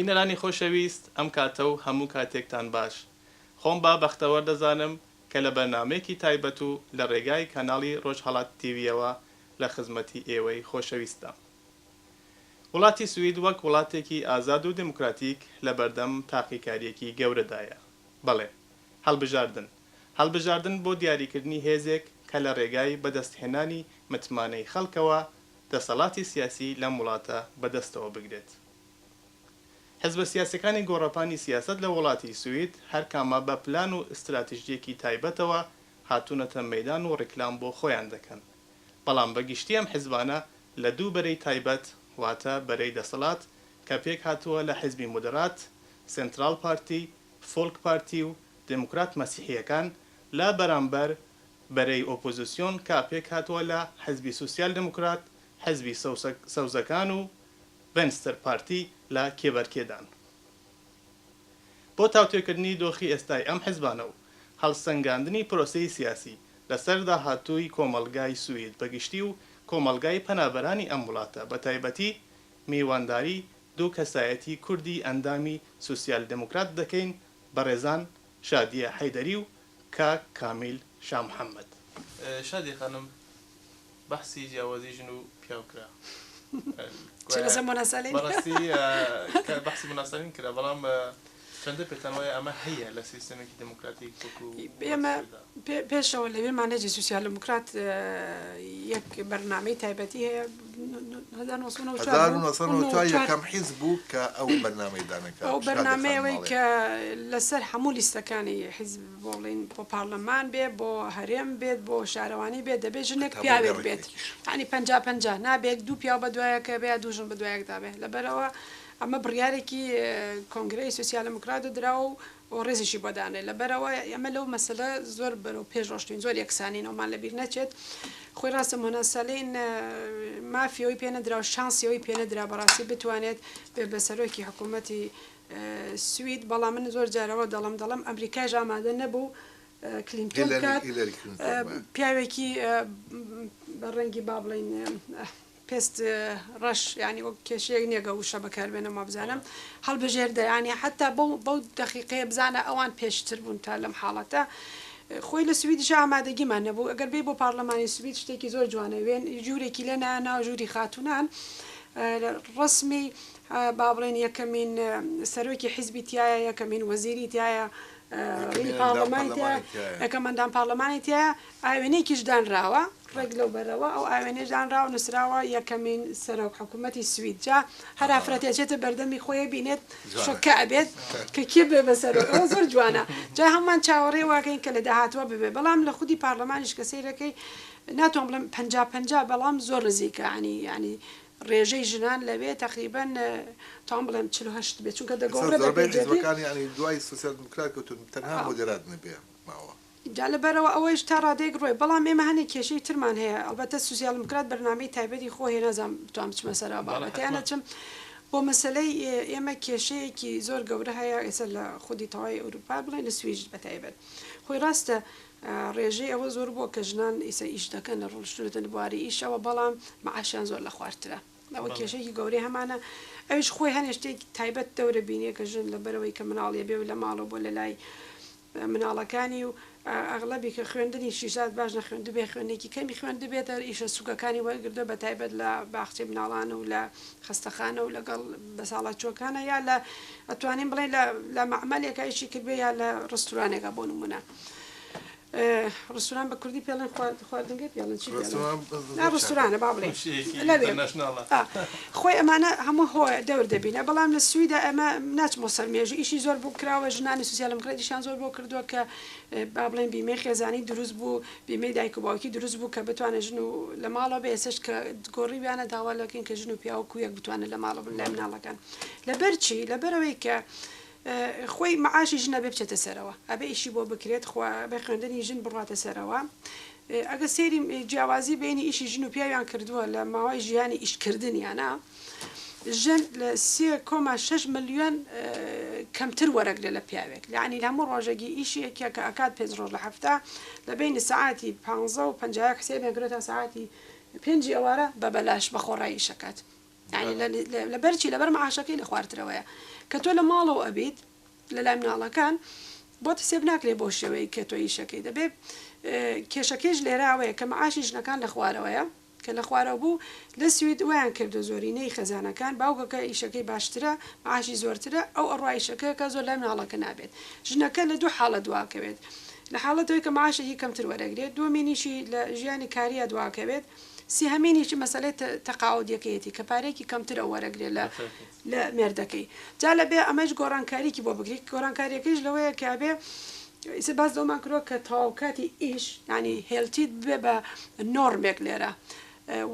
بینەرانی خۆشەویست ئەم کاتە و هەموو کاتێکتان باش خۆم با بەختەوە دەزانم کە لە بەرنامەیەکی تایبەت و لە ڕێگای کەناڵی ڕۆژهەڵات تیڤیەوە لە خزمەتی ئێوەی خۆشەویستە. وڵاتی سوید وەک وڵاتێکی ئازاد و دموکراتیک لە بەردەم تاقیکاریەکی گەورەدایە. بەڵێ هەڵبژاردن بۆ دیاریکردنی هێزێک کە لە ڕێگای بەدەستهێنانی متمانەی خەڵکەوە دەسەڵاتی سیاسی لەم وڵاتە بەدەستەوە بگرێت. حزبە سیاسەکانی گۆڕەپانی سیاست لە وڵاتی سوید هەر کامە بە پلان و استراتیژیەکی تایبەتەوە هاتوونەتە مەیدان و ڕیکلام بۆ خۆیان دەکەن. بەڵام بەگشتی ئەم حیزبانە لە دوو بەرەی تایبەت واتە بەرەی دەسەڵات کە پێک هاتووە لە حیزبی مودرات، سنترال پارتی، فۆلک پارتی و دموکرات مەسیحیەکان لە بەرامبەر بەرەی ئۆپۆزیسیۆن کە پێک هاتووە لە حیزبی سوسیال دموکرات، حیزبی سەوزەکان و ڤێنستر پارتی لە کێبەرکێدان. بۆ تاوتێکردنی دۆخی ئێستای ئەم حیزبانە و هەڵسەنگاندنی پرۆسەی سیاسی لەسەر داهاتووی کۆمەڵگای سوید بەگشتی و کۆمەڵگای پەنابەرانی ئەم وڵاتە بە تایبەتی میوانداری دوو کەسایەتی کوردی ئەندامی سوسیال دموکرات دەکەین بە ڕێزان شادیە حەیدەری و کاک کامیل شاه محەممەد. شادی خانم بەحسی جیاوازی ژن و پیاوکرا بەحسی مناسەلین کرا بەڵام چەندە پێتان وایە ئەمە هەیە لە سیستەمێکی دموکراتیک ئێمە پێشەوە لەوێ مانەجی سوسیال دموکرات یەک بەرنامەی تایبەتی هەیە یەکەم حیزب بوو کە ئەو بەرنامەی دانەکە ئەو بەرنامەیەوەی کە لەسەر هەموو لیستەکانی حیزب بۆڵین بۆ پارلەمان بێت بۆ هەرێم بێت بۆ شارەوانی بێت دەبێت ژنێک پیاوێک بێت ینی 50-50 نابێت دوو پیاو بە دوایەکە بێ دوژن بە دوایەکدا بێت لەبەرەوە ئەمە بڕیارێکی کۆنگرەی سوسیال دموکرات دراوە و ڕێزیشی بۆدانێت لەبەرەوە ئەمە لەو مەسەلە زۆر بەرەو پێش ڕۆشتین زۆر یەکسانینەوەمان لەبیر نەچێت خۆی ڕاستە مۆنەسەلین مافیەوەی پێنەدرا و شانسیەوەی پێنەدرا بەڕاستی بتوانێت بێ بەسەرۆکی حکوومەتی سوید بەڵام من زۆر جارەوە دەڵم ئەمریکاش ئامادە نەبوو کلینتۆن کات پیاوێکی بەڕەنگی با بڵین پێست ڕەش ینی وەک کێشەیەک نییەگە وشە بەکاربێنە ما بزانم هەڵبژێردە ینی حتا بەو دەقیقەیە بزانە ئەوان پێشتر بوون تا لەم حاڵەتە خۆی لە سویدش ئامادەگیمان نەبوو ئەگەر بێ بۆ پارلەمانی سوید شتێکی زۆر جوانە وێن ژوورێکی لە ناو ژووری خاتونان ڕسمی با بڵێن یەکەمین سەرۆکی حیزبی تایە یەکەمین وەزیری تایە پارلەمانی یەکەمەندان پارلەمانی تایە ئاوێنەیەکیش دانراوە ڕێک لەو بەرەوە ئەو ئاوێنەی دانراوە نووسراوە یەکەمین سەرۆک حکوومەتی سوید جا هەر ئافرەتێچێتە بەردەمی خۆی بینێت شۆکە ئەبێت کە کێ بێ بەسەرۆک ئەوە زۆر جوانە جا هەمومان چاوەڕێ واکەین کە لە داهاتوە ببێ بەڵام لە خودی پارلەمانیش کە سەیرەکەی ناتوان بڵێم 50-50 بەڵام زۆر نزیکە ینی ڕێژەی ژنان لەوێ تقریبەن تام بڵێم 48 بێت چونکە دەگۆڕێت دوای سوسیال دموکرات کەوتون تەنها مۆدێرات نەبێ ماوە جا لەبەرەوە ئەوەیش تا ڕادێک ڕۆی بەڵام ئێمە هەنێک کێشەی ترمان هەیە ئەلبەتە سوسیال دموکرات بەرنامەی تایبەتی خۆ هێ نەزانم بتوانم بچمە سەر بابەتیانە چم بۆ مەسەلەی ئێمە کێشەیەکی زۆر گەورە هەیە ئێستا لە خودی تەواوی ئەوروپا بڵێن لە سویژ بەتایبەت خۆی ڕاستە ڕێژەی ئەوە زۆر بۆ کە ژنان ئیسە ئیش دەکەن لە ڕۆژتونەتە بواری ئیشەوە بەڵام مەعاشیان زۆر لە خوارترە ئەوە کێشەیەکی گەورەی هەمانە ئەوش خۆی هەنێ شتێک تایبەت دەورە بینیە کە ژن لەبەرەوەی کە مناڵیە بێ لە ماڵەوە بۆ لە لای مناڵەکانی و ئەغڵبی کە خوێندنی شیشات باش نەخوێندە بێ خوێندێکی کەمی خوێندە بێتە ئیشە سوکەکانی وەرگردە بە تایبەت لە باخچەی مناڵانە و لە خستەخانە و لەگەڵ بەساڵات چۆکانە یا لە ئەتوانین بڵێن لە مەعمەلێکە ئیشی کردبێ یا لە ڕستورانێکە بۆ نمونە ڕستوران بە کوردی پێڵێن خواردنگە پێڵن چی ڕستورانە با بڵێ خۆی ئەمانە هەموو هۆی دەور دەبینە بەڵام لە سویدا ئەمە ناچمۆ سەرمێژ ئیشی زۆر بوو کراوە ژنانی سوسیال دموکراتیشان زۆر بۆ کردووە کە با بڵێن بیمەی خێزانی دروست بوو بیمەی دایک و باوکی دروست بوو کە بتوانێت ژن و لە ماڵەوە بێ ئێسش کە گۆڕیویانە داوا لەکەین کە ژن و پیا و کویەک بتوانێت لە ماڵە بن لای مناڵەکان لەبەر چی لەبەرەوەی کە خۆی مەعاشی ژنە بێ بچێتە سەرەوە ئەبێ ئیشی بۆ بکرێت بە خوێندنی ژن بڕاتە سەرەوە ئەگە سێری جیاوازی بینی ئیشی ژن و پیاویان کردووە لە ماوەی ژیانی ئیشکردنیانە ژن لە 3.6 ملیۆن کەمتر وەرەگرێت لە پیاوێک یعنی هەموو ڕۆژێکی ئیشێکە کە ئەکات 5 ڕۆژ لە هەفتە لە بینی سەعاتی 15 و 50 حسێبێنگرێتە سەعاتی 5 ئەوارە بە بەلاش بە خۆڕایی ئیشەکات یعنی لە بەرچی لەبەر معاشەکەی لە خواردنەوەیە کە تۆ لە ماڵەوە ئەبیت لە لای مناڵەکان بۆ سێب ناکرێت بۆ شێوەیە کە تۆ ئیشەکەی دەبێت کێشەکەش لێراوەیە کە معاشی ژنەکان لە خوارەوەیە کە لە خوارەوە بوو لە سوید ویان کردو زۆرینەی خەزانەکان باوکەکە ئیشەکەی باشترە معاشی زۆرترە ئەو ئەڕایشەکە کە زۆر لای مناڵەکە نابێت ژنەکە لە دوو حاڵە دواکەوێت لە حاڵەتەوەی کە معاشێکی کەمتر وەرەگرێت دومینیشی لە ژیانی کاریە دواکەوێت سیهەمینیشی مەسەلەی تەقاعودیەکەیەتی کە پارێکی کەمترە وەرەگرێت لە مێردەکەی جا لە بێ ئەمەش گۆڕانکاریکی بۆ بگریت گۆڕانکاریەکەیش لەوەیە کە بێ باز دەومان کردووە کە تەواوکاتی ئیش ینی هێلتیت بێ بە نۆرمێک لێرە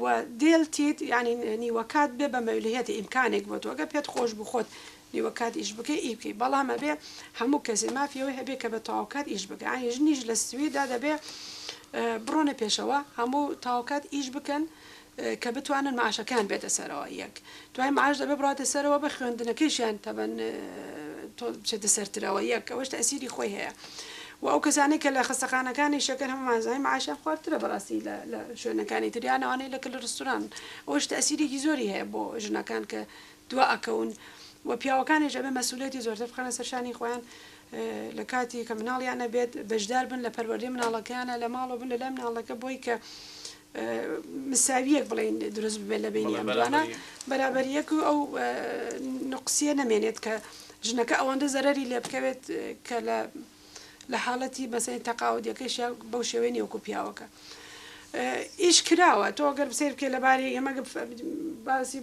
و دێلتیت ینی نیوەکات بێ بە مەولهەتی ئیمکانێک بۆ تۆگە پێت خۆش بخۆت نیوەکات ئیش بکەی ئی بکەی بەڵام هەبێ هەموو کەسی مافیەوەی هەبێ کە بە تەواوکات ئیش بکە ینی ژنیش لە سویدا دەبێ بڕۆنە پێشەوە هەموو تەواوکات ئیش بکەن کە بتوانن معاشەکان بێتە سەرەوە یەک دوای معاش دەبێ بڕاتە سەرەوە بە خوێندنەکەیشیان تەبەن بچێتە سەرترەوە یەک ئەوەش تەسیری خۆی هەیە و ئەو کەسانەی کە لە خستەخانەکانی شەکەن هەمومانزای معاشیان خواردترە بەڕاستی لە شوێنەکانی تریانەوانەی لە کل ڕستوران ئەوەش تەسیرێکی زۆری هەیە بۆ ژنەکان کە دوا ئەکەون و پیاوەکانیش ئەبێ مەسئولێتی زۆرتر بخەنە سەرشانی خۆیان لە کاتی کە مناڵیان نەبێت بەشدار بن لە پەروەردەی مناڵەکەیانە لە ماڵەوە بن لە لای مناڵەکە بۆی کە مساویەک بڵین دروست ببێت لە بینی ئەم دوانە بەرابەریەک و ئەو نقسیە نەمێنێت کە ژنەکە ئەوەندە زەرەری لێ بکەوێت کە لە حاڵەتی بەسەی تەقاودیەکەیش بەو شێوەی نێوەکو پیاوەکە ئیش کراوە تۆ گەر سیر بکەی لەبارەی ئێمە باسی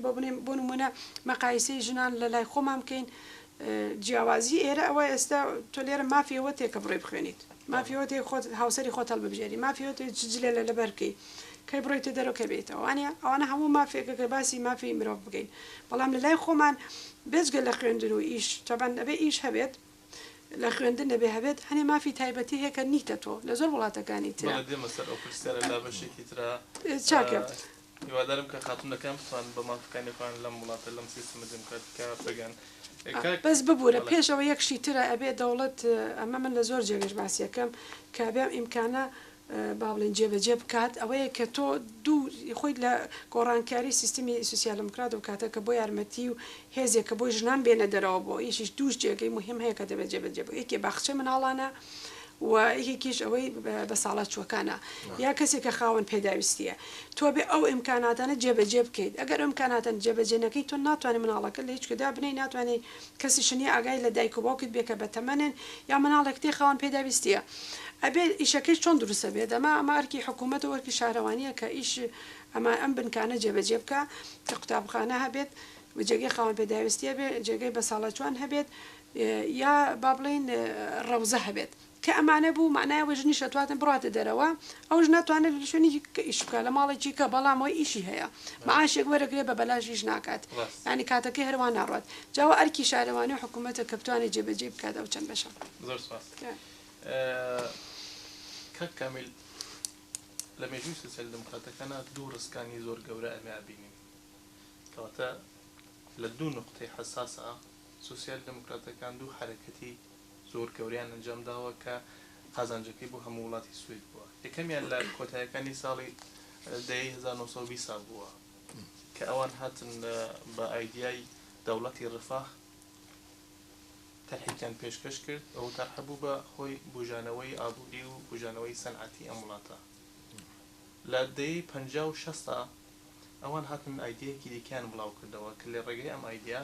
بۆ نمونە مەقایسەی ژنان لە لای خۆمان بکەین جیاوازی ئێرە ئەوە ئێستا تۆ لێرە مافیەوە تێکە بڕێ بخوێنیت مافیەوە تێ خۆت هاوسەری خۆت هەڵببژێری مافیەوە جلێ لە لەبەر بکەی کەی بڕۆیتە دەرەوە بێتەوە وانە ئەوانە هەموو مافێکە کە باسی مافی مرۆڤ بگەین بەڵام لە لای خۆمان بێجگە لە خوێندن و ئیش تەبەن دەبێ ئیش هەبێت لە خوێندن دەبێ هەبێت هەنێ مافی تایبەتی هەیە کە نیتە تۆ لە زۆر وڵاتەکانی ترە هیوادارم کە خاتونەکان بتوان بە مافەکانیان لەم وڵاتە لەم سیستەمە دموکراتیکە بگەن بەس ببوورە پێشەوە یەکشی ترە ئەبێ دەوڵەت ئەمە من لە زۆر جێگەش باسیەکەم کە بێم ئیمکانە با بڵێن جێبەجێ بکات ئەوەیە کە تۆ دوو خۆی لە گۆڕانکاری سیستمی سوسیال دموکرات و کاتە کە بۆ یارمەتی و هێزێک کە بۆی ژنان بێنە دەرەوە بۆ ئیشیش دووش جێگەی مهم هەیە کە دەبێت جێبەجێ بکات یەکێ باخچە مناڵانە و یەکێکیش ئەوەی بە ساڵات چوەکانە یا کەسێکە خاوەن پێداویستیە تۆ بێ ئەو ئیمکاناتانە جێبەجێ بکەیت ئەگەر ئیمکاناتەن جێبەجێنەکەی تۆ ناتوانێت مناڵەکە لە هیچ کەدا بنەی ناتوانێت کەسی شنی ئاگای لە دایک و باوکت بێکە بەتەمەنن یا مناڵێک تێ خاوەن پێداویستیە ئەبێ ئیشەکەی چۆن دروستە بێت ئەمە ئەرکی حکوومەت و وەرکی شارەوانیە کە ئیش ئەمە ئەم بنکانە جێبەجێ بکە کە قوتابخانە هەبێت جێگەی خاوەن پێداویستیە بێ جێگەی بە ساڵەچوان هەبێت یا با بڵێن ڕەوزە هەبێت کە ئەمانە بوو معنایەوە ژنی شەتواتن بڕاتە دەرەوە ئەو ژ ناتوانێت لە شوێنی ئیش بکە لە ماڵێکی کە بەڵامەوەی ئیشی هەیە معاشێک وەرەگرێ بە بەلاشیش ناکات ینی کاتەکەی هەروان ناڕات جاوە ئەرکی شارەوانی و حکوومەتە کە بتوانێت جێبەجێ بکات ئەو چەند بەشە زۆر سپاس کاک کامیل لە مێژووی سوسیال دموکراتەکانە دوو ڕستەکانی زۆر گەورە ئەمە بینین کەواتە لە دوو نقطەی حساسە سوسیال دموکراتەکان دوو حرەکەتی زۆر گەوریان ئەنجام داوە کە قازانجەکەی بۆ هەموو وڵاتی سوید بووە یەکەمیان لە کۆتاییەکانی ساڵی 1920 بووە کە ئەوان هاتن بە ئایدیای دەوڵەتی ڕفاح تەرحیتیان پێشکەش کرد ئەو تەرحە بوو بە خۆی بوژانەوەی ئابووری و بوژانەوەی سەنعەتی ئەم وڵاتە لە دەی 50 و 60 ئەوان هاتن ئایدیەکی دیکەیان بڵاو کردەوە کە لە ڕێگەی ئەم ئایدیا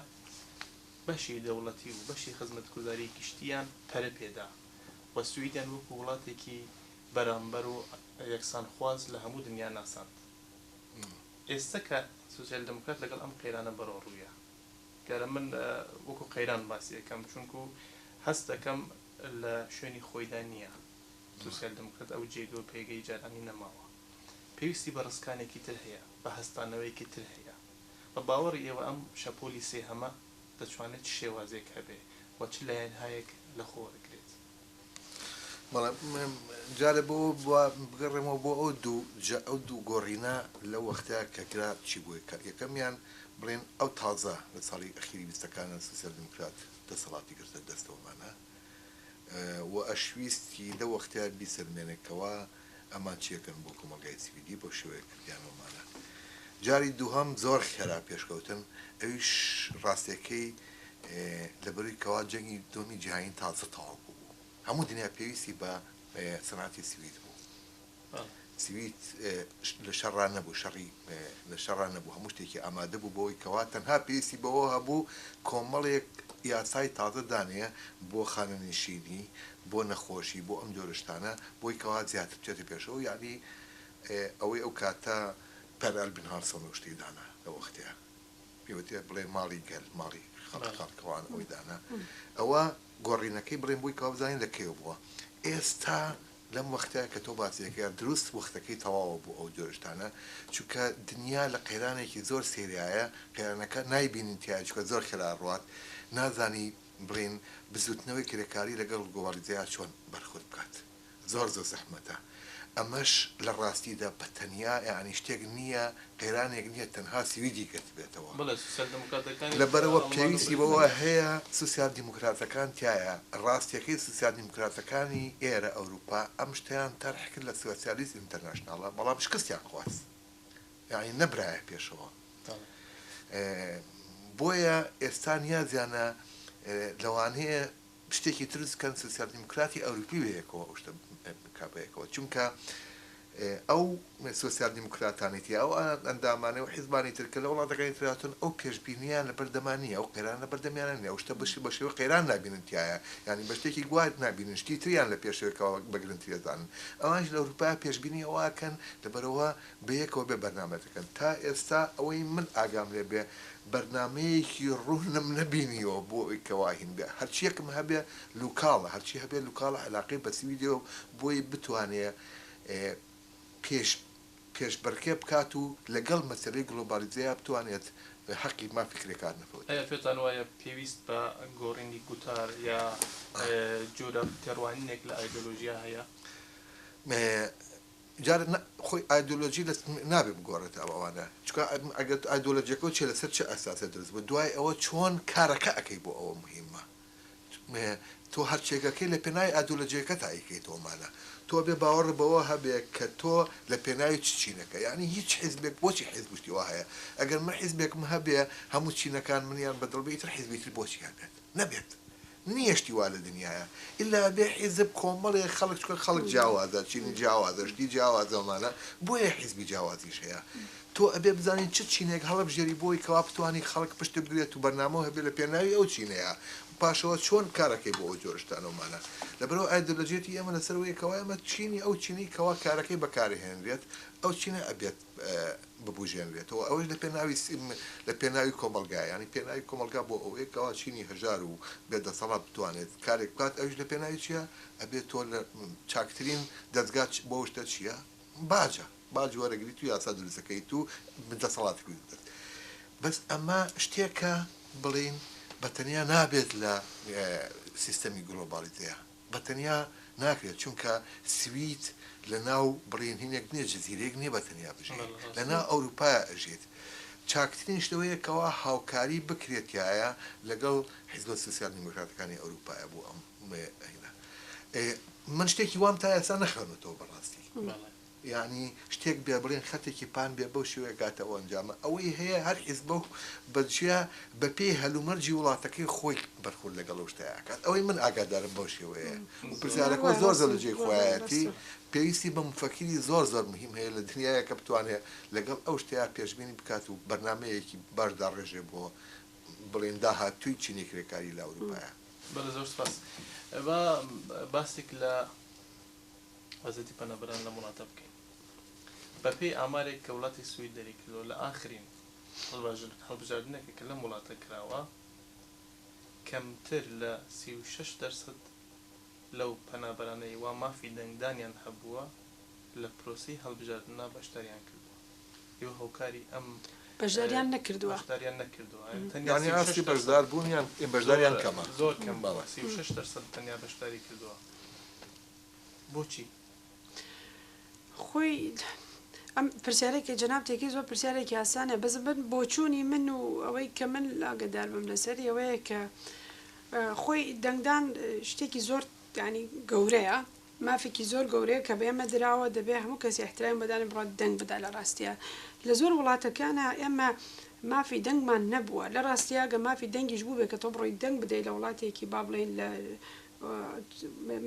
بەشی دەوڵەتی و بەشی خزمەتگوزاری گشتیان پەرە پێدا وە سویدیان وەکو وڵاتێکی بەرامبەر و یەکسان خواز لە هەموو دنیا ناساند ئێستا کە سوسیال دموکرات لەگەڵ ئەم قەیرانە بەڕۆ ڕوویە کارە من وەکو قەیران باسی یەکەم چونکو هەست دەکەم لە شوێنی خۆیدا نییە سوسیال دموکرات ئەو جێگە و پێگەی جارانی نەماوە پێویستی بە ڕستکانێکی تر هەیە بە هەستانەوەیکی تر هەیە بە باوەڕی ئێوە ئەم شەپۆلی سێ هەمە دەتوانێت شێوازێک هەبێ و چ لایەنهایەک لە خۆ وەرگێت جارە بۆ بگەڕێمەوە بۆ ئەو دوو گۆڕینە لەو وەختەیە کە کرا چی بووە یەکەمیان بڵێن ئەو تازە لە ساڵی ئەخیری بیستەکانە سوسیال دموکرات دەسەڵاتی گرتە دەستەوەمانە و ئەشویستی لە وەختەیە بیسەرمێنێکەوە ئەمان چیەکەن بۆ کۆمەلگای سیویدی بۆ شێوەیە کردیانەوەمانە جاری دووهەم زۆر خێرا پێشکەوتن ئەویش ڕاستیەکەی لەبەروی کەوا جەنگی دومی جیهانی تازە تەواو بوو هەموو دنیا پێویستی بە سەنعەتی سوید بوو سوید لە شەڕان نەبوو شەڕی لە شەڕان نەبوو هەموو شتێکی ئامادە بوو بۆی کەوا تەنها پێویستی بەوە هەبوو کۆمەڵێک یاسای تازە دانەیە بۆ خانەنشینی بۆ نەخۆشی بۆ ئەم جۆرەشتانە بۆی کەوا زیاتر بچێتە پێشەوە یعنی ئەوەی ئەو کاتە پەرال بنهارسەن و شتی دانا لە وەختەیە پێوتێ بڵێ ماڵی گەل ماڵی خەڵکەوان ئەوی دانا ئەوە گۆڕینەکەی بڵێن بووی کەوا بزانین لەکەوە بووە ئێستا لەم وەختەیە کە تۆ باسیەکە دروست وەختەکەی تەواوە بوو ئەو جۆرشتانە چونکە دنیا لە قەیرانێکی زۆر سێریایە قەیرانەکە نایبینین تیا چکە زۆر خێرا ڕوات نازانی بڵێن بزوتنەوەی کرێکاری لەگەڵ گۆواڵیزەیە چۆن بەرخورد بکات زۆر زۆر زەحمەتە ئەمەش لە ڕاستیدا بە تەنیا یعنی شتێک نییە قەیرانێک نییە تەنها سویدی گرت بێتەوە لەبەرەوە پێویستی بەوە هەیە سوسیال دیموکراتەکان تایە ڕاستیەکەی سوسیال دیموکراتەکانی ئێرە ئەوروپا ئەم شتیان تەرحکرد لە سوسیالیست ئینتەرناشناڵە بەڵام شکستیان خواست یعنی نەبرایە پێشەوە بۆیە ئێستا نیازیانە لەوانەیە شتێکی ترسکەن سوسیال دیموکراتی ئەوروپی وەیەکەوە ئەو شتە کابەیەکەوە چونکە ئەو سوسیال دیموکراتانیتی ئەو ئەندامانەوە حیزبانی ترکە لە وڵاتەکانی تراتون ئەو پێشبینیان لە بەردەمانیە ئەو قەیران لە بەردەمیانە نیە ئەو شتە بەشێوە قەیران نابینن تایە یعنی بە شتێکی گوار نابینن شتی تریان لە پێشەوەکەوە بەگرن تێزانن ئەوانش لە ئەوروپا پێشبینی ئەوواکەن لەبەرەوە بەیەکەوە بێ بەرنامەتەکەن تا ئێستا ئەوەی من ئاگام لێ بێ بەرنمەیەکی ڕوونم نەبینیەوە بۆ ئەوی کەواهین بێ هەرچیەکم هەبێ لوکاڵە هەرچی هەبێ لوکاڵە علاقی بە سویدیەوە بۆی بتوانێت پێشبەرکێ بکات و لەگەڵ مەسەلەی گلۆبالیزەیە بتوانێت حەقی ما فکرێکار نەفەوت پێتان وایە پێویست بە گۆڕینی گوتار یا جۆرە تێڕوانینێک لە ئایدۆلۆژیا هەیە جارە خۆی ئایدۆلۆژی نابێ بگۆڕێت ئەوانە چکە ئەگەر ئایدۆلۆژیەکە چێ لەسەر چه ئەساسە دروست بە دوای ئەوە چۆن کارەکە ئەەکەی بۆ ئەوە مهمە تۆ هەرچێکەکەی لە پێناوی ئایدۆلۆژیەکە تایکەی تۆمانە تۆ بێ باوەڕ بەوە هەبێ کە تۆ لە پێناوی چینەکە یعنی هیچ حیزبێک بۆچی حیزب شتیوە هەیە ئەگەر من حیزبێکم هەبێ هەموو چینەکان منیان بەدڵبێتتر حیزبیتر بۆچی هەبێت نەبێت نیەشتی وا لە دنیاە ئللا بێ حیزب کۆمەڵێ خەڵک چکە خەڵک جیاوازە چینی جیاوازە شتی جیاوازەمانە بۆیە حیزبی جیاوازیش هەیە تۆ ئەبێ بزانین چ چینێک هەڵبژێری بۆی کەوا بتوانانی خەڵک پشت بگرێت و بەرنامە هەبێت لە پێناوی ئەو چینەیە پاشەوە چۆن کارەکەی بۆ ئەو جۆرشتانەوەمانە لەبەرەوە ئایدۆلۆژیەتی ئێمە لەسەرەوەیەکەوە ئەمە چینی ئەو چینی کەوا کارەکەی بەکارهێنرێت ئەو چینە ئەبێت ببوژێنرێتەوە ئەوەش لە پێناوی لە پێناوی کۆمەلگای ینی پێناوی کۆمەلگا بۆ ئەوەیەکەوە چینی هەژار و بێدەسەڵات بتوانێت کارێک بکات ئەوش لە پێناوی چییە ئەبێت تۆ لە چاکترین دەستگات بۆ شتە چییە باجە باج وەرەگریت و یاسا دروستەکەیت و دەسەڵاتی دەست بەس ئەمە شتێکە بڵین بەتەنیا نابێت لە سیستەمی گلۆبالیزەیە بەتەنیا ناکرێت چونکە سوید لە ناو بڕێنهینێک نییە جززیرێک نییە بەتەنیا بژێت لە ناو ئەوروپایە ئەژێت چاکترین شتەوەیەکەوە هاوکاری بکرێتایە لەگەڵ حیزب سوسیال دیموکراتەکانی ئەوروپایە بۆ ئەم من شتێکی وام تا ئێستا نەخوێنێتەوە بەڕاستی یعنی شتێک بێ بڵێن خەتێکی پان بێ بەو شێوەیە گاتەوە ئەنجامە ئەوەی هەیە هەر حیزب بەجیا بە پێی هەلومەرجی وڵاتەکەی خۆی بەرخورد لەگەڵ شتەکات ئەوەی من ئاگادارم بەو شێوەیە پرسیارەکە زۆر زۆر لەجێ خۆیەتی پێویستی بە مفەکری زۆر زۆر مهم هەیە لە دنیاە کە بتوانێت لەگەڵ ئەو شتەیە پێشبینی بکات و بەرنمەیەکی باشدا ڕێژێ بۆ بڵێن داهاتووی چینی کرێکاری لە ئەوروپایە بەڵێ زۆر سپاس باسێک لە وەزەتی پەنەبەران لە وڵاتە بکەین بەپێی ئامارێک کە وڵاتی سوید دەریکردەوە لە ئاخرین هەڵبژاردنێکە کە لەم وڵاتە کراوە کەمتر لە 36% لەو پەنابەرانەی وا مافی دەنگدانیان هەبووە لە پرۆسی هەڵبژاردنە بەشداریان کردووە ئێوە هۆکاری ئەم بەشداریان نەکردووە بەشداریان نەکردووە یعنی ئاستی بەشدار بوونیان بەشداریان کەمە زۆر کەم 36% تەنیا بەشداری کردووە بۆچی خۆی ئەم پرسیارێکی جەناب تێکی زۆر پرسیارێکی ئاسانە بەس بن بۆچوونی من و ئەوەی کە من ئاگادار بم لەسەری ئەوەیە کە خۆی دەنگدان شتێکی زۆر ینی گەورەیە مافێکی زۆر گەورەیە کە بێمە دراوە دەبێ هەموو کەسی احترام بەدانێ بڕات دەنگ بدا لە ڕاستیە لە زۆر وڵاتەکانە ئێمە مافی دەنگمان نەبووە لە ڕاستیە گە مافی دەنگیش بوو بێ کە تۆ بڕۆی دەنگ بدەیت لە وڵاتێکی با بڵێن لە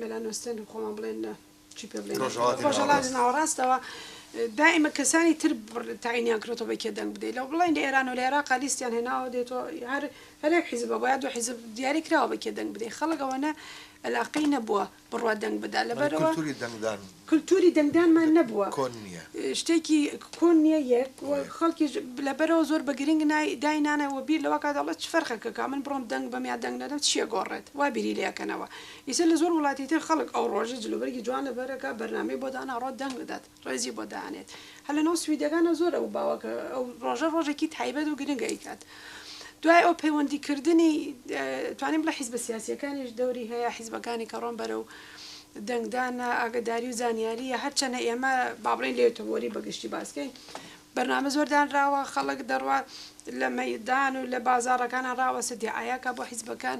مێلانۆستن خۆمان بڵێن چی پێ بڵێن ڕۆژهەڵاتی ناوەڕاستەوە دائما کەسانی تر تعینیان کردەوە بە کێ دەنگ بدەیت لە بڵێن لە ئێران و لە عێراق لیستیان هێناوە دێتەوە هەرێک حیزبە باید دو حیزب دیاری کراوە بە کێ دەنگ بدەیت خەڵک ئەوەنە علاقەی نەبووە بڕوا دەنگ بدا لەبەرەوە کولتوری دەنگدانمان نەبووە شتێکی کۆن نییە یەک خەڵکی لەبەرەوە زۆر بە گرنگ داینانەوە بیر لەوە کاتەڵێت چ فەرقەکە من بڕۆم دەنگ بەمیا دەنگ نەدەم چییە گۆڕێت وا بیری لەکەنەوە ئیسە لە زۆر وڵاتی تر خەڵک ئەو ڕۆژە جلوبەرگی جوان لەبەرەکە بەرنامەی بۆ دانا ڕۆ دەنگ بدات ڕێزی بۆ دانێت هەل لەنەوە سویدەکانە زۆر ئەو باوەکە ئەو ڕۆژێکی تایبەت و گرنگە ئیکات دوای ئەو پەیوەندیکردنی توانیم بڵێ حیزبە سیاسیەکانیش دەوری هەیە حیزبەکانی کە ڕۆن بەرەو دەنگدانە ئاگداری و زانیاریە هەرچەنە ئێمە بابڕین لێتەوەری بەگشتی باسکەین بەرنامە زۆر دانراوە خەڵک دەڕوا لە مەیدان و لە بازارەکانە ڕاوەسە دیعایاکە بۆ حیزبەکان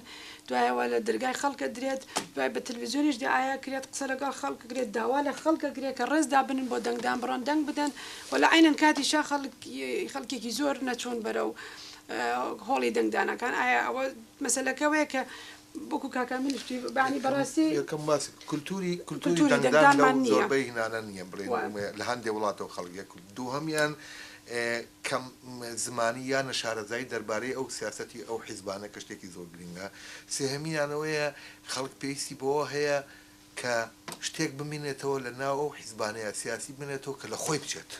دوایەوە لە دەرگای خەڵکە درێت دوای بە تەلەڤیزیۆنیش دیعایا کرێت قسە لەگەڵ خەڵکە کرێت داوا لە خەڵکە کرێت کە ڕێزدا بنن بۆ دەنگدان بڕۆن دەنگ بدەن و لە عینەن کاتیشا خەڵکێکی زۆر نەچوون بەرەو هۆڵی دەنگدانەکان ئایا ئەوە مەسەلەکەوەیە کە بۆکو کاکامل بانی بەڕاستی یەکەم باسی کولتوری دەنگدان زۆربەی هینانە نییە بڵێن لە هەندێک وڵاتەوە خەڵکێک دووهەمیان کەم زمانی یان شارەزایی دەربارەی ئەو سیاسەتی ئەو حیزبانە کە شتێکی زۆر گرنگە سێهەمیانەوەیە خەڵک پێویستی بەوە هەیە کە شتێک بمێنێتەوە لە ناو ئەو حیزبانەیە سیاسی بنێتەوە کە لە خۆی بچێت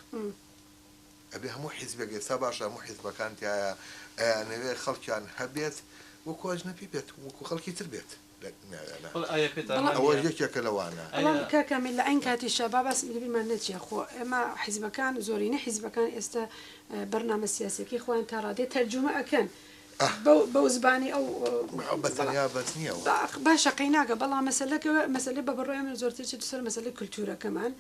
ئەبێ هەموو حیزبێک ئێستا باشە هەموو حیزبەکان تایە ئەیانەوێ خەڵکیان هەبێت وەکو ئەجنەبی بێت وەکو خەڵکی تر بێت ئەوە یەکێکە لەوانە کاکەمیل لە ئەین کاتی شەبا باس بیمان نەچێ خۆ ئێمە حیزبەکان زۆرینە حیزبەکان ئێستا بەرنامە سیاسەکەی خۆیان تا ڕادێ تەرجمە ئەکەن بەو زبانی ئەو بەتەنیا بەس نییە باشە قەیناکە بەڵام مەسەلە بە بەڕۆی من زۆرتر چێت سەر مەسەلەی کولتورەکەمان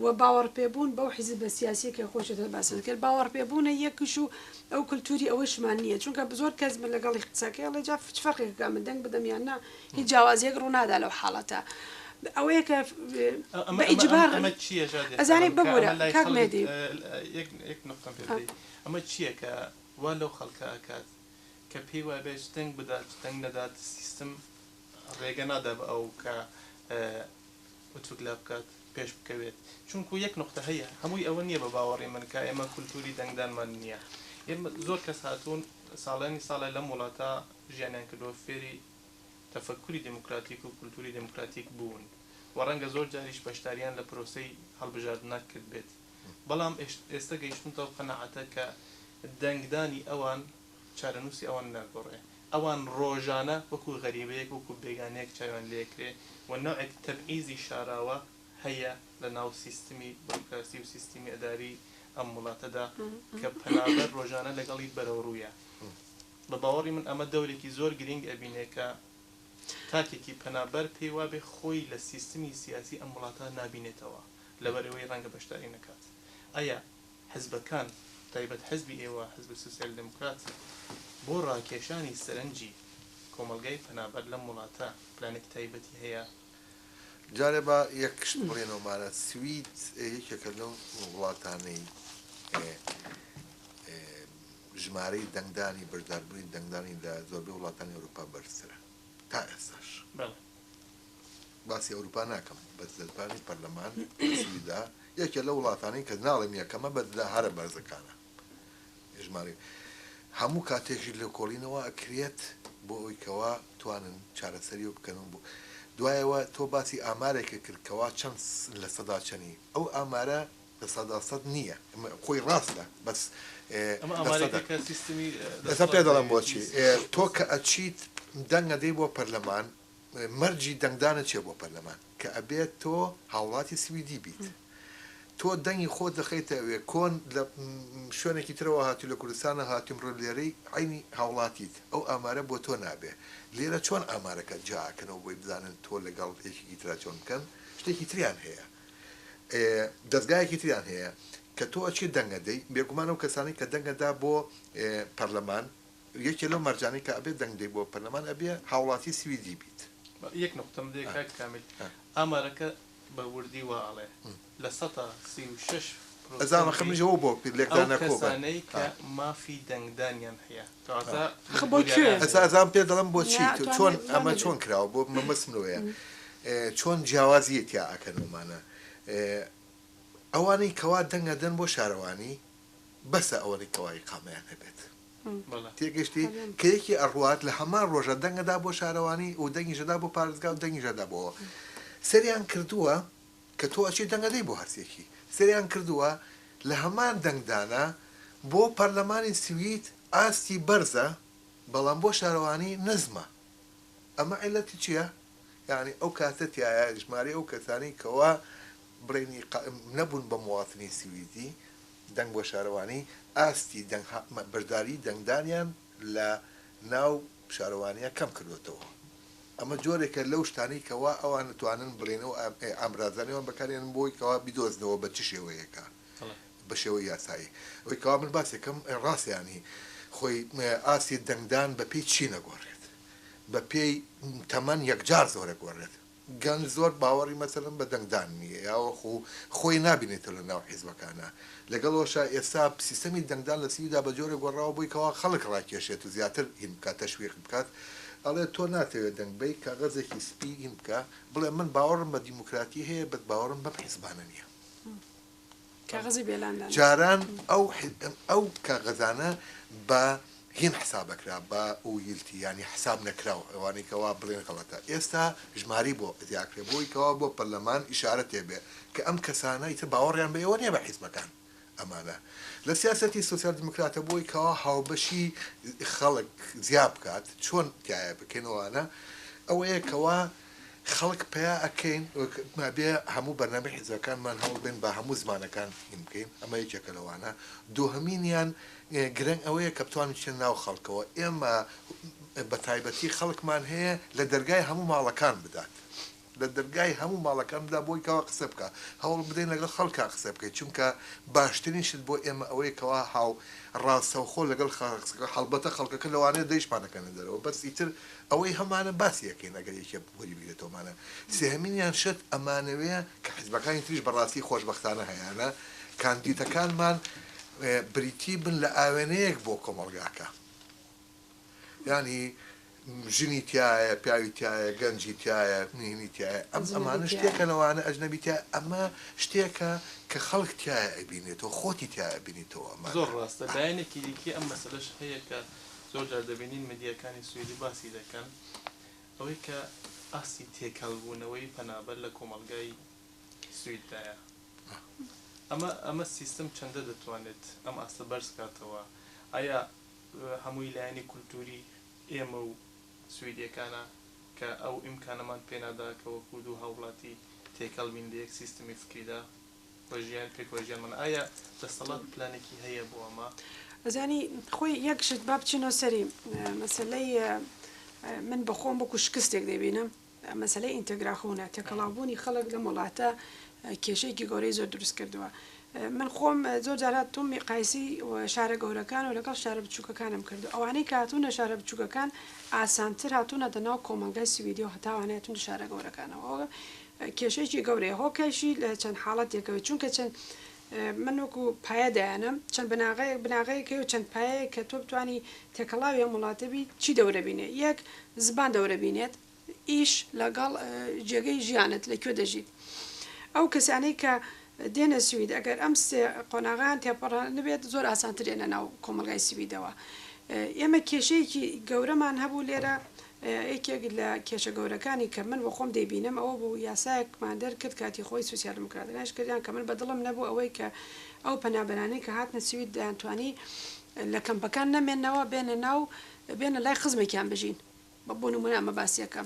و باوەڕ پێبوون بەو حیزب سیاسی کە خۆشێتە باسن کرد باوەڕ پێبوونە یەکیش و ئەو کولتوری ئەوەشمان نییە چونکە زۆر کەس من لەگەڵی قسەکەی ئەڵێ جا فەرقێکەکە من دەنگ بدەم یان نا هیچ جیاوازیەک ڕوونادا لەو حاڵەتە ئەوەیە کە بە ئیجبار ئەزانێ ببوورە کاک مێدی یەک نقطەم پێ ئەمە چییە کە وا لەو خەڵکە ئەکات کە پێی وای بێت دەنگ بدات دەنگ نەدات سیستم ڕێگە نادا بە ئەو کە وتوک لە بکات پێش بکەوێت چونکو یەک نقطە هەیە هەمووی ئەوە نییە بە باوەڕی من کە ئێمە کولتوری دەنگدانمان نییە ئێمە زۆر کەس هاتوون ساڵانی ساڵی لەم وڵاتە ژیانیان کردووە فێری تەفەکوری دموکراتیک و کولتوری دموکراتیک بوون و ڕەنگە زۆر جاریش بەشداریان لە پرۆسەی هەڵبژاردنات کرد بێت بەڵام ئێستا گەیشتونەوە قەنەعەتە کە دەنگدانی ئەوان چارەنووسی ئەوان ناگۆڕێ ئەوان ڕۆژانە وەکو غەریبەیەک وەکو بێگانەیەک چاوان لێکرێ و نەوعێک تەبعیزی شاراوە هەیە لە ناو سیستمی بڕکاسی و سیستمی ئەداری ئەم وڵاتەدا کە پەنابەر ڕۆژانە لەگەڵی بەرەو ڕوویە بە باوەڕی من ئەمە دەورێکی زۆر گرنگ ئەبینێ کە تاکێکی پەنابەر پێی وابێ خۆی لە سیستمی سیاسی ئەم وڵاتە نابینێتەوە لەبەرەوەی ڕەنگە بەشداری نەکات ئەیە حزبەکان تایبەت حزبی ئێوە حزب سوسیال دموکرات بۆ ڕاکێشانی سەرنجی کۆمەلگای پەنابەر لەم وڵاتە پلانێک تایبەتی هەیە جارێ بە یەک کشت بڵێنەوەمانە سوید یەکێکە لەو وڵاتانەی ژمارەی دەنگدانی بەشداربووی دەنگدانی لە زۆربەی وڵاتانی ئەوروپا بەرزترە تا ئێستاش باسی ئەوروپا ناکەم بەس دەربانی پەرلەمان سویدا یەکێ لە وڵاتانی کە ناڵێم یەکەمە بەدلا هەرە بەرزەکانە ژمارە هەموو کاتێکی لە کۆڵینەوە ئەکرێت بۆ ئەوی کەوا توانن چارەسەری و بکەن بوو دوایەوە تۆ باسی ئامارێکە کردکەوە چەند لە سەدا چەنی ئەو ئامارە لە سەدا سەد نییە خۆی ڕاستە بەس ئێستا پێ دەڵێم بۆچی تۆ کە ئەچیت دەنگ ئەدەی بۆ پەرلەمان مەرجی دەنگدانە چێ بۆ پەرلەمان کە ئەبێت تۆ هاوڵاتی سویدی بیت تۆ دەنگی خۆت دەخەیتەوێ کۆن لە شوێنێکی ترەوە هاتی لە کوردستانە هاتیم ڕۆ لێرەی عینی هاوڵاتیت ئەو ئامارە بۆ تۆ نابێ لێرە چۆن ئامارەکە جاکەنەوە بۆی بزانن تۆ لەگەڵ یەکێکی ترا چۆن بکەن شتێکی تریان هەیە دەستگایەکی تریان هەیە کە تۆ ئەچی دەنگەدەی بێگومان و کەسانی کە دەنگەدا بۆ پەرلەمان یەکێ لەو مەرجانی کە ئەبێت دەنگدەی بۆ پەرلەمان ئەبێ هاوڵاتی سویدی بیت یەک نقطەم دێ کاک کامیل ئامارەکە بە وردی واڵێ لە 36 ئەزانە خەمنیەوە بۆ لێکدانە کۆبانەی کە مافی دەنگدانیان هەیە ئەزان پێ دەڵم بۆ چی چۆن ئەمە چۆن کراوە بۆ مەمەسمەوەیە چۆن جیاوازیە تیا ئەکەنمانە ئەوانەی کەوا دەنگە دەن بۆ شارەوانی بەسە ئەوەی کەوای قامەیان هەبێت تێگەشتی کە یەکی ئەڕوات لە هەمان ڕۆژە دەنگەدا بۆ شارەوانی و دەنگیژەدا بۆ پارێزگا و دەنگیژەدا بۆەوە سەریان کردووە کە تۆ ئەچی دەنگەدەی بۆ هەرسێکی سەریان کردووە لە هەمان دەنگدانە بۆ پەرلەمانی سوید ئاستی بەرزە بەڵام بۆ شارەوانی نزمە ئەمە عیلەتی چییە؟ یعنی ئەو کاتە تایە ژمارە ئەو کەسانی کەوا بڕێنی نەبوون بە مواطنی سویدی دەنگ بۆ شارەوانی ئاستی بەرداری دەنگدانیان لە ناو شارەوانیە کەم کردوێتەوە ئەمە جۆرێکە لەو شتانی کەوا ئەوان نتوانن بڵێنەوە ئامرازانەوەن بەکارێنن بۆی کەوا بیدۆزنەوە بە چ شێوەیەکە بە شێوەی یاسایی ئەوی کەوا من باسێکم ڕاستیانی خۆی ئاسی دەنگدان بە پێی چی نەگۆڕێت بە پێی تەمەەن یەکجار زۆرە گۆڕێت گەنج زۆر باوەڕی مەسەلم بە دەنگدان نییە یاوە خۆی نابینێتە لە ناو حیزبەکانە لەگەڵەوەشە ئێستا سیستەمی دەنگدان لە سیویدا بە جۆرە گۆڕاوە بۆی کەوا خەڵک ڕاکێشێت و زیاتر هین بکات تەشویق بکات ئەڵێ تۆ ناتەوێت دەنگبەی کاغەزێکی سپی هین بکە بڵێ من باوەڕم بە دیموکراتی هەیە بەت باوەڕم بە حیزبانە نییە جاران ئەو کاغەزانە بە هین حسابەکرا بە ئویلتی ینی حساب نەکراوە ئەوانەی کەوا بڵێن غەڵەتە ئێستا ژماری بۆ زیاکرێ بۆی کەوا بۆ پەرلەمان ئیشارە تێبێ کە ئەم کەسانە ئیتر باوەڕیان بە ئێوە نییە بە حیزبەکان ئەمانە لە سیاسەتی سوسیال دموکراتە بۆی کەوا هاوبەشی خەڵک زیاد بکات چۆن تایە بکەنەوەوانە ئەوەیە کەوا خەڵک پیا ئەکەین بێ هەموو بەرنامەی حیزبەکانمان هەوڵ بێن بە هەموو زمانەکان هین بکەین ئەمە یەکێکە لەوانە دووهەمینیان گرنگ ئەوەیە کە بتوانین بچین ناو خەڵکەوە ئێمە بە تایبەتی خەڵکمان هەیە لە دەرگای هەموو ماڵەکان بدات لە دەرگای هەموو ماڵەکان بدا بۆی کەوا قسە بکە هەوڵ بدەین لەگەڵ خەڵکا قسە بکەیت چونکە باشترین شت بۆ ئێمە ئەوەیە کەوا هاو ڕاستەوخۆ لەگەڵ هەڵبەتە خەڵکەکە لەوانەیە دەیشمانەکەنە دەرەوە بەس ئیتر ئەوەی هەمانە باسیەکەین ئەگەر یەکێ بۆری بگرێتەوەمانە سێهەمینیان شت ئەمانەوەیە کە حیزبەکانی تریش بەڕاستی خۆشبەختانە هەیەە کاندیدەکانمان بریتی بن لە ئاوێنەیەک بۆ کۆمەڵگاکە ینی ژنی تایە پیاوی تایە گەنجی تایە نینی تایە ئەمانە شتێکە لەوانە ئەجنەبی ئەمە شتێکە کە خەڵک تایە ئەبینێتەوە خۆتی تایە بینیتەوە زۆر ڕاستە دایانێکی دیکە ئەم مەسەلەش هەیە کە زۆر جار دەبینین مدیەکانی سوێدی باسی دەکەن ئەوەی کە ئاسی تێکەڵبوونەوەی پەنابەر لە کۆمەڵگای سویددایە ئەمە سیستم چەندە دەتوانێت ئەم ئاستە بەرز کاتەوە ئایا هەمووی لایەنی کولتوری ئێمە و سویدیەکانە کە ئەو ئیمکانەمان پێنادا کە وەکو دوو هاوڵاتی تێکەڵبین لە یەک سیستمی فکریدا وەژیان پێکوەژیانمان ئایا دەسەڵات پلانێکی هەیە بۆ ئەمە ئەزانی خۆی یەکشت با بچینەوە سەری مەسەلەی من بەخۆم بۆکو شکستێک دەبینم مەسەلەی ئینتەگراخۆنە تێکەڵاوبوونی خەڵک لە وڵاتە کێشەیەکی گەورەی زۆر دروست کردووە من خۆم زۆر جارات تومی قایسی شارە گەورەکان و لەگەڵ شارە بچووکەکانم کردو ئەوانەی کە هاتوونە شارە بچووکەکان ئاسانتر هاتوونە دەناو کۆمەلگای سویدی و هەتاوانێت هاتوون شارە گەورەکانەوە کێشەیەکی گەورەیە هۆکەشی لە چەند حاڵەتێکەوەی چونکە چەند من وەکو پایە دایانم چەند بناغەیەکی و چەند پایەیە کە تۆ بتوانی تێکەڵاوی ئەم وڵاتەبی چی دەورە بینێت یەک زبان دەورە بینێت ئیش لەگەڵ جێگەی ژیانت لەکوێ دەژیت ئەو کەسانەی کە دێنە سوید ئەگەر ئەم قۆناغیان تێپەڕان نبێت زۆر ئاسانترێنە ناو کۆمەلگای سویدەوە ئێمە کێشەیەکی گەورەمان هەبوو لێرە یەکێک لە کێشە گەورەکانی کە من بۆ خۆم دەیبینم ئەوە بوو یاسایەکمان دەرکرد کاتی خۆی سوسیال دموکراتەکانش کردیان کە من بەدڵم نەبوو ئەوەی کە ئەو پەنابەرانەی کە هاتنە سوید دەیانتوانی لە کەمپەکان نەمێننەوە بێنە لای خزمێکیان بژین بۆ نمونە ئەمە باسیەکەم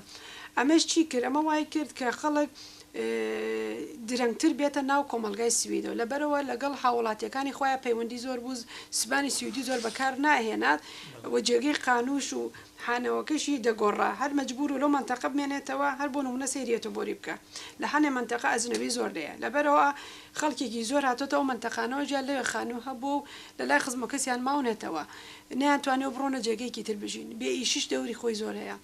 ئەمەش چی کرد ئەمە وای کرد کە خەڵک درەنگتر بێتە ناو کۆمەلگای سویدەوە لەبەرەوە لەگەڵ هاوڵاتیەکانی خۆیان پەیوەندی زۆر بوو سبانی سویدی زۆر بەکار ناهێنات و جێگەی قانوش و حانەوەکەشی دەگۆڕا هەر مەجبور و لەو منتەقە بمێنێتەوە هەر بۆ نمونە سەیرێتە بۆری بکە لە هەنێ منتەقە ئەجنەبی زۆر لێیە لەبەرەوە خەڵکێکی زۆر هاتۆتەوە منتەقانەوە جیان لەوێ خانوو هەبوو لە لای خزمەکەسیان ماونێتەوە نەیانتوانێت بڕۆنە جێگەیەکی تر بژین بێ ئیشیش دەوری خۆی زۆر هەیە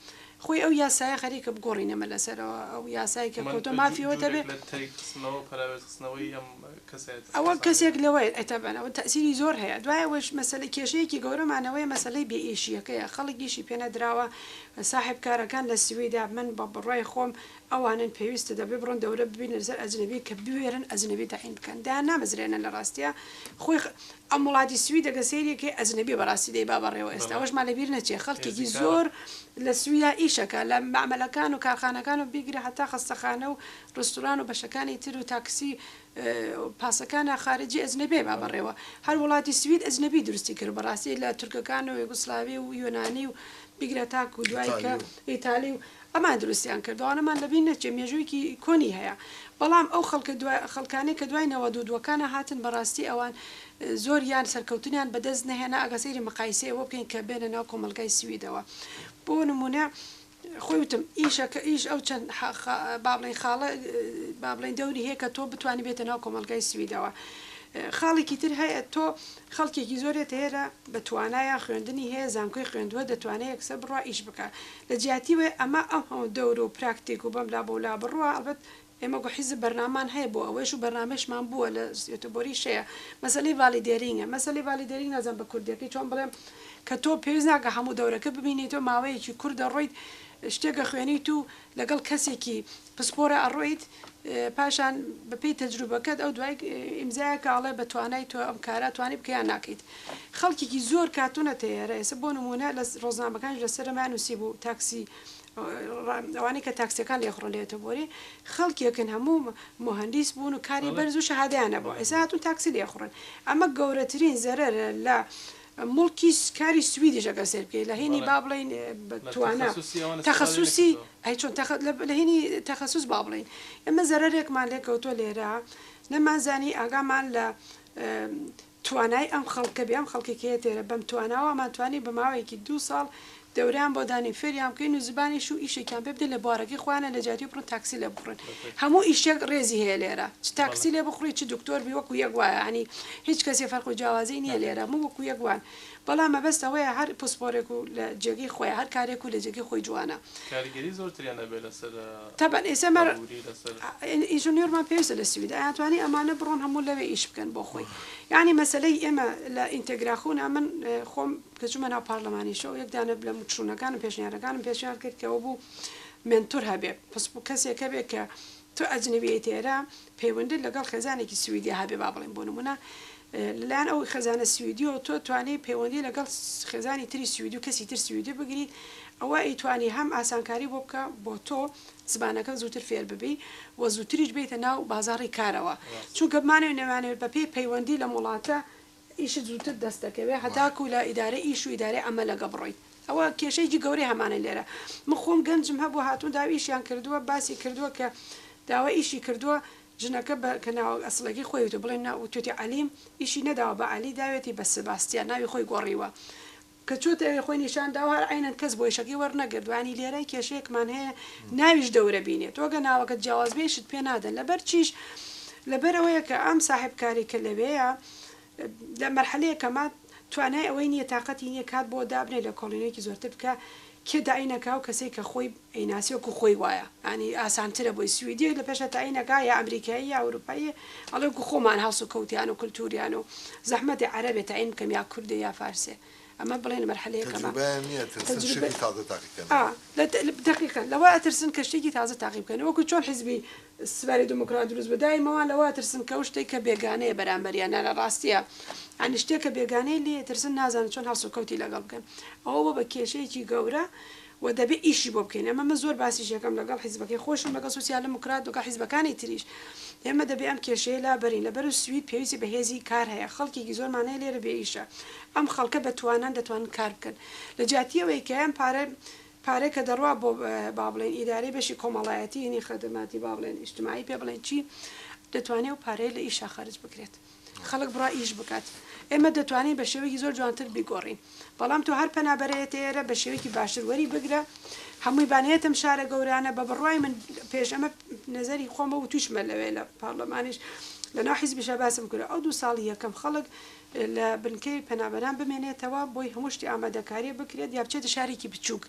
خۆی ئەو یاسایە خەریکە بگۆڕینەمە لەسەرەوە ئەو یاسایی کە کۆتۆ مافیەوەتە بێ ئەوە کەسێک لەوەی ئەتەبەن ئەوە تەسیری زۆر هەیە دوایەوەش مەسەلە کێشەیەکی گەورەمانەوەی مەسلەی بێئیشیەکەیە خەڵکیشی پێ نەدراوە ساحب کارەکان لە سوێدا من بە بڕای خۆم ئەوانن پێویستە دەبێ بڕۆن دەورە ببین لەسەر ئەجنبی کە بوێرن ئەجنبی تاعین بکەن دا نامەزرێنە لە ڕاستیە خۆی ئەم وڵاتی سوی دەگە سێریەکەی ئەجنبی بەڕاستی دەی با بەڕێوە ئێستا ئەوەشمان لەبیر نەچێ خەڵکێکی زۆر لە سویدا ئیشەکە لە معمەلەکان و کارخانەکان و بیگرە هەتا خەستەخانە و ڕستوران و بەشەکانی تر و تاکسی پاسەکانە خارجی ئەجنبی با بەڕێوە هەر وڵاتی سوید ئەجنبی دروستی کرد بەڕاستی لە تورکەکان و یوگسلاوی و یۆنانی و بیگرە تاک و دوای کە ئیتالی و ئەمان دروستیان کردوانەمان لەبین نەچێ مێژوویکی کۆنی هەیە بەڵام ئەو خەڵکانەی کە دوای نەوە دوودوەکانە هاتن بەڕاستی ئەوان زۆریان سەرکەوتنیان بەدەست نەهێنا ئەگەسەیری مەقایسەوە بکەین کە بێنە ناو کۆمەلگای سویدەوە بۆ نمونە خۆی وتم ئیشەکە ئیش ئەو چەند بابڵین خاڵە بابڵین دەوری هەیە کە تۆ بتوانانی بێتە ناو کۆمەلگای سویدەوە خاڵێکی تر هەیە تۆ خەڵکێکی زۆرێت هێرە بە توانایە خوێندنی هەیە زانکۆی خوێندووە دەتوانێت یەکسەر بڕوا ئیش بکە لە جیاتیوێ ئەمە ئەم هەموو دەور و پراکتیک و بەملا بۆ لا بڕوە ئەلبەت ئێمە گۆ حیزب بەرنامان هەیە بۆ ئەوەش و بەرنامەشمان بووە لە یوتیوبۆری شەیە مەسەلەی ڤالیدێرینگە مەسەلەی ڤالیدێرینگ نازانم بە کوردیەکەی چۆن بڵێم کە تۆ پێویست ناکە هەموو دەورەکە ببینیتەوە ماوەیەکی کوردە ڕۆیت شتێکە خوێنیت و لەگەڵ کەسێکی پسپۆرە ئەڕۆیت پاشان بەپێی تەجروبەکەت ئەو دوای ئیمزایە کاڵێ بە توانای تۆ ئەم کارە توانی بکەیان ناکەیت خەڵکێکی زۆر کاتونە تێرە ئێستا بۆ نمونە لە ڕۆژنامەکان لەسەرمان نووسی بوو تاکسی ئەوانەی کە تاکسیەکان لێخڕۆنێتە بۆری خەڵکێکن هەموو مهندیس بوون و کاری بەرز و شەهادەیانە بوو ئێستا هاتون تاکسی لێخڕن ئەمە گەورەترین زەرەرە لە مڵکی کاری سویدی ژەگە سێر بکەیت لە هێنی با بڵین توانە تەخەسوسی ئەی چۆن لە هێنی تەخەسوس با بڵین ئەمە زەرەرێکمان لێکەوتۆ لێرە نەمانزانی ئاگامان لە توانای ئەم خەڵکە بێ ئەم خەڵکێکەیە تێرە بەم تواناوە ماتوانی بە ماوەیەکی 2 ساڵ دەوریان بۆ دانی فێریان بکەین و زبانیش و ئیشێکیان پێ بدەین لە بوارەکەی خوانە لە جاتی بڕۆن تاکسی لێ بخڕن هەموو ئیشێک ڕێزی هەیە لێرە چ تاکسی لێ بخڕی چ دکتۆر بی وەکو یەک وایە ینی هیچ کەسێ فەرق و جیاوازی نییە لێرە هەموو وەکو یەکوان بەڵام مەبەست ئەوەیە هەر پسپۆرێک و لە جێگەی خۆی هەر کارێک و لە جێگەی خۆی جوانە کاریگەری زۆرتریانە بێ لەسەر تەبەن ئێستا ئینژینیۆرمان پێویستە لە سویدا ئەتوانی ئەمانە بڕۆن هەموو لەوێ ئیش بکەن بۆ خۆی یعنی مەسلەی ئێمە لە ئینتەگراخۆنا من خۆم کە چوومە ناو پارلەمانیشەوە یەکدانە لە مچوونەکانم پێشنیارەکانم پێشیان کرد کەەوە بوو منتور هەبێ پسپۆ کەسێک هەبێت کە تۆ ئەجنبی تێرە پەیوەندت لەگەڵ خێزانێکی سویدی هەبێ با بڵێن بۆ نمونە لەلاەن ئەو خەزانە سویدی و تۆ توانێت پەیوەندی لەگەڵ خێزانی تری سویدی و کەسی تر سویدی بگریت ئەوە ئەیتوانی هەم ئاسانکاری بۆ بکە بۆ تۆ زبانەکە زووتر فێر ببی و زووتریش بیتە ناو بازاڕی کارەوە چونکە بمانێ نەوانێت بەپێی پەیوەندی لە وڵاتە ئیشت زووتر دەستەکەوێ هەتاکو لە ئیدارە ئیش و ئیدارە ئەمە لەگە بڕۆیت ئەوە کێشەیەکی گەورەی هەمانە لێرە من خۆم گەنجم هەبوو هاتوون داویشیان کردووە باسی کردووە کە داوا ئیشی کردووە ژنەکە کە ناو ئەسڵەکەی خۆی تو بڵێن توێتی عەلیم ئیشی نەداوە بە عەلی داوێتی بە سباستیان ناوی خۆی گۆڕیوە کە چۆتە خۆی نیشان داوا هەر عینەن کەس بۆ یشەکەی وەرنەگردوانی لێرەی کێشەیەکمان هەیە ناویش دەورە بینێت تۆگە ناوەکە جیاواز بێشت پێ نادەن لەبەر چیش لەبەرەوەیە کە ئەم ساحب کاری کە لەوەیە لە مەرحەلەیە کەما توانای ئەوەی نییە تااقەتی نییە کات بۆ دابنێ لە کۆڵینێکی زۆرتر بکە کێ داینەکە و کەسێک کە خۆی ئەیناسیۆکو خۆی وایە ئەنی ئاسانترە بۆی سویدی لە پێشە تاینەکە یا ئەمریکایی یا ئەوروپایی ئەڵێکو خۆمان هەڵس و کەوتیان و کولتوریان و زەحمەتی عەرەبێت تاین بکەم یا کوردی یا فارسێ ئەمە بڵێن مەرحەلەیەکەمە دقیقا لەوە ئەترسن کە شتێکی تازە تاقی بکەن وەکو چۆن حیزبی سواری دموکرات دروست بەدایمەوە لەوە ترسن کە شتێک کە بێگانەیە بەرامبەریان لە ڕاستیە ئەنی شتێک کە بێگانەی لێ ترسن نازانن چۆن هەڵس و کەوتی لەگەڵ بکەن ئەوە بە کێشەیەکی گەورە و دەبێ ئیشی بۆ بکەین ئەمە زۆر باسی شەکەم لەگەڵ حیزبەکەی خۆشم لەگەڵ سوسیال دموکرات و حیزبەکانی تریش ئێمە دەبێ ئەم کێشەیە لا بەرین لەبەر سوید پێویستی بەهێزی کار هەیە خەڵکێکی زۆرمانەیە لێرە بێ ئیشە ئەم خەڵکە بەتوانان دەتوانن کار بکەن لە جاتیەوەی کە ئەم پارەی کە دەڕوا بۆ با بڵێن ئیدارەی بەشی کۆمەڵایەتی هینی خەدماتی با بڵێن ئیجتماعی پێ بڵێن چی دەتوانێت و پارەی لە ئیشا خەرج بکرێت خەڵک بڕا ئیش بکات ئێمە دەتوانین بە شێوەیەکی زۆر جوانتر بیگۆڕین بەڵام تو هەر پەنابەرەیەت ئێرە بە شێوەیەکی باشتر وەری بگرە هەمووی بانێتم شارە گەورانە بە بڕای من پێش ئەمە نظری خۆمە و توشمە لەوێ لە پارلەمانیش لەناو حیزبیشە باسم کرد ئەو 2 ساڵی یەکەم خەڵک لە بنکەی پەنابەران بمێنێتەوە بۆی هەموو شتی ئامادەکاری بکرێت یا بچێتە شارێکی بچووک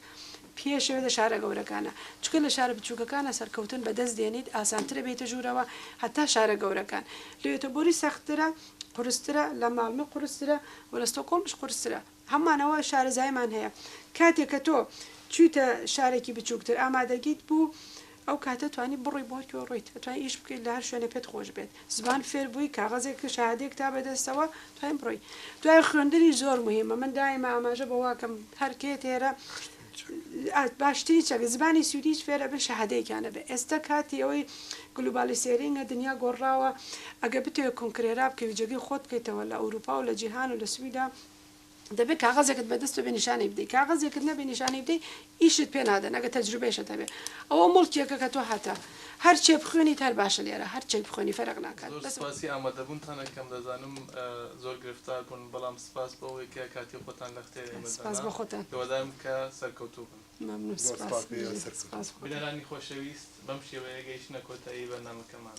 پێشەوێ لە شارە گەورەکانە چکە لە شارە بچووکەکانە سەرکەوتن بەدەست دێنیت ئاسانترە بێتە ژوورەوە هەتا شارە گەورەکان لێتۆبۆری سەختترە قورسترە لە ماڵمە قورسترە و لە ستۆکۆڵمش قورسترە هەمانەوە شارەزایمان هەیە کاتێک کە تۆ چوویتە شارێکی بچووکتر ئامادەگیت بوو ئەو کاتە توانی بڕی بۆ ڕۆیت توانی ئیش بکەیت لە هەر شوێنە پێت خۆش بێت زبان فێر بووی کاغەزێک شادێک تا بەدەستەوە توانین بڕۆی دوای خوێندنی زۆر مهمە من دایمە ئاماژە بەواکەم هەرکێ تێرە باشتری چەکە زبانی سوودیش فێرە بن شەهادەیەکیانە بێ ئێستا کاتی ئەوەی گلوبالیسێرینگە دنیا گۆڕاوە ئەگە بتوێت کۆنکرێرا بکەوی جێگەی خۆت بکەیتەوە لە ئەوروپا و لە جیهان و لە سویدا دەبێت کاغەزێکت بەدەست بێ نیشانی بدەیت کاغەزێکت نەبێ نیشانی بدەیت ئیشت پێ نادەن ئەگە تەجروبەیشت هەبێ ئەوە مڵکێکە کە تۆ هاتە هەر چێ بخوێنیت هەر باشە لێرە هەر چێک بخوێنی فەرق ناکات سپاسی ئامادەبوونتانەکەم دەزانم زۆر گرفتار بوون بەڵام سپاس بەوەی کە کاتی خۆتان لە سپاس بە خۆتان دەوادارم کە سەرکەوتوو بن مەمنون سپاس بینەرانی خۆشەویست بەم شێوەیە گەیشتنە کۆتایی بەرنامەکەمان